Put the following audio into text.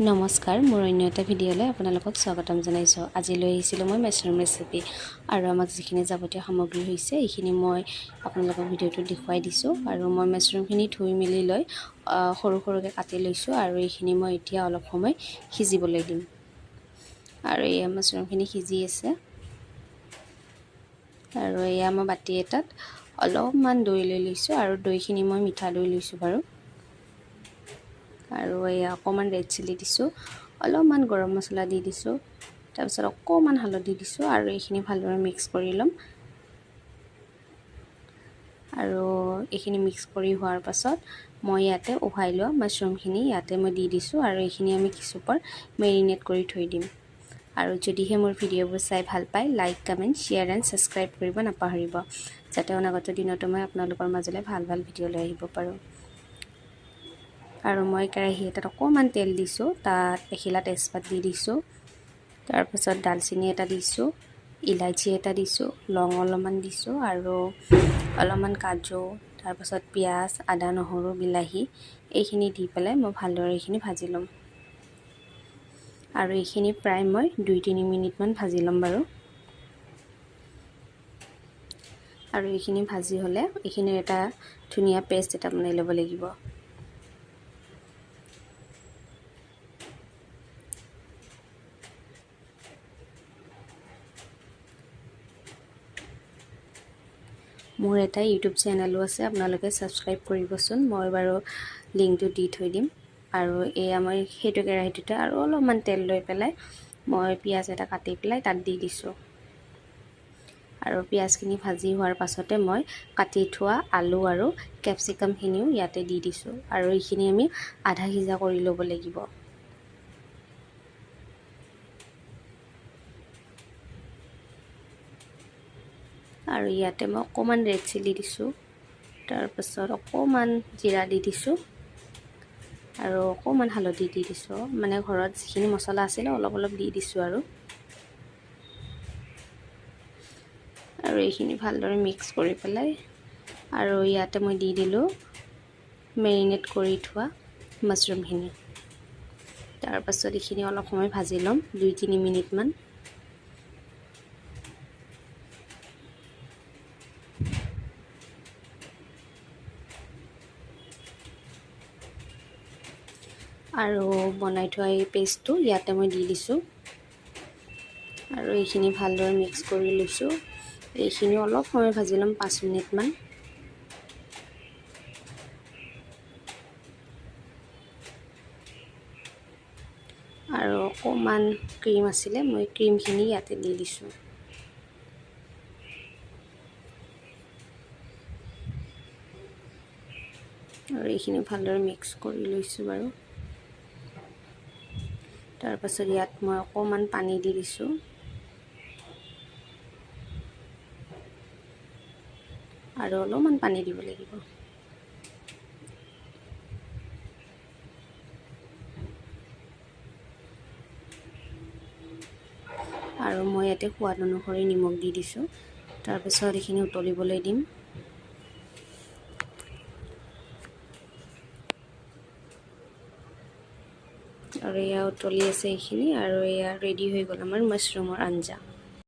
নমস্কাৰ মোৰ অন্য এটা ভিডিঅ'লৈ আপোনালোকক স্বাগতম জনাইছোঁ। আজি লৈ আহিছিলোঁ মই মাছৰুম ৰেচিপি আৰু আমাক যিখিনি যাৱতীয় সামগ্ৰী হৈছে এইখিনি মই আপোনালোকক ভিডিঅ'টোত দেখুৱাই দিছোঁ। আৰু মই মাছৰুমখিনি ধুই মেলি লৈ সৰু সৰুকৈ কাটি লৈছোঁ আৰু এইখিনি মই এতিয়া অলপ সময় সিজিবলৈ দিম। আৰু এয়া মাছৰুমখিনি সিজি আছে আৰু এয়া মই বাতি এটাত অলপমান দৈ লৈ লৈছোঁ আৰু দৈখিনি মই মিঠা দৈ লৈছোঁ বাৰু। আৰু এয়া অকণমান ৰেড চিলি দিছোঁ, অলপমান গৰম মছলা দি দিছোঁ, তাৰপিছত অকণমান হালধি দিছোঁ আৰু এইখিনি ভালদৰে মিক্স কৰি ল'ম। আৰু এইখিনি মিক্স কৰি হোৱাৰ পাছত মই ইয়াতে উহাই লোৱা মাছৰুমখিনি ইয়াতে মই দি দিছোঁ আৰু এইখিনি আমি কিছুপৰ মেৰিনেট কৰি থৈ দিম। আৰু যদিহে মোৰ ভিডিঅ'বোৰ চাই ভাল পায় like comment share and subscribe কৰিব নাপাহৰিব, যাতে অনাগত দিনতো মই আপোনালোকৰ মাজলৈ ভাল ভাল ভিডিঅ' লৈ আহিব পাৰোঁ। আৰু মই কেৰাহী এটাত অকণমান তেল দিছোঁ, তাত এখিলা তেজপাত দি দিছোঁ, তাৰপাছত ডালচেনি এটা দিছোঁ, ইলাইচি এটা দিছোঁ, লং অলপমান দিছোঁ আৰু অলপমান কাজু, তাৰপাছত পিঁয়াজ, আদা, নহৰু, বিলাহী এইখিনি দি পেলাই মই ভালদৰে এইখিনি ভাজি ল'ম। আৰু এইখিনি প্ৰায় মই 2-3 মিনিটমান ভাজি ল'ম বাৰু। আৰু এইখিনি ভাজি হ'লে এইখিনিৰ এটা ধুনীয়া পেষ্ট এটা বনাই ল'ব লাগিব। মোৰ এটা ইউটিউব চেনেলো আছে, আপোনালোকে ছাবস্ক্ৰাইব কৰিবচোন, মই বাৰু লিংকটো দি থৈ দিম। আৰু এয়া মই সেইটো কেৰাহীটোতে আৰু অলপমান তেল লৈ পেলাই মই পিঁয়াজ এটা কাটি পেলাই তাত দি দিছোঁ। আৰু পিঁয়াজখিনি ভাজি হোৱাৰ পাছতে মই কাটি থোৱা আলু আৰু কেপচিকামখিনিও ইয়াতে দি দিছোঁ আৰু এইখিনি আমি আধা সিজা কৰি ল'ব লাগিব। আৰু ইয়াতে মই অকণমান ৰেড চিলি দিছোঁ, তাৰপাছত অকণমান জিৰা দি দিছোঁ আৰু অকণমান হালধি দি দিছোঁ, মানে ঘৰত যিখিনি মছলা আছিলে অলপ অলপ দি দিছোঁ। আৰু এইখিনি ভালদৰে মিক্স কৰি পেলাই আৰু ইয়াতে মই দি দিলোঁ মেৰিনেট কৰি থোৱা মাছৰুমখিনি। তাৰপাছত এইখিনি অলপ সময় ভাজি ল'ম, 2-3 মিনিটমান। আৰু বনাই থোৱা এই পেষ্টটো ইয়াতে মই দি দিছোঁ আৰু এইখিনি ভালদৰে মিক্স কৰি লৈছোঁ। এইখিনি অলপ সময় ভাজি ল'ম, 5 মিনিটমান। আৰু অকণমান ক্ৰীম আছিলে, মই ক্ৰীমখিনি ইয়াতে দি দিছোঁ। আৰু এইখিনি ভালদৰে মিক্স কৰি লৈছোঁ বাৰু। তাৰপাছত ইয়াত মই অকণমান পানী দি দিছোঁ আৰু অলপমান পানী দিব লাগিব। আৰু মই ইয়াতে সোৱাদ অনুসৰি নিমখ দি দিছোঁ। তাৰপিছত এইখিনি উতলিবলৈ দিম। আৰু এয়া উতলি আছে এইখিনি, আৰু এয়া ৰেডি হৈ গ'ল আমাৰ মাছৰুমৰ আঞ্জা।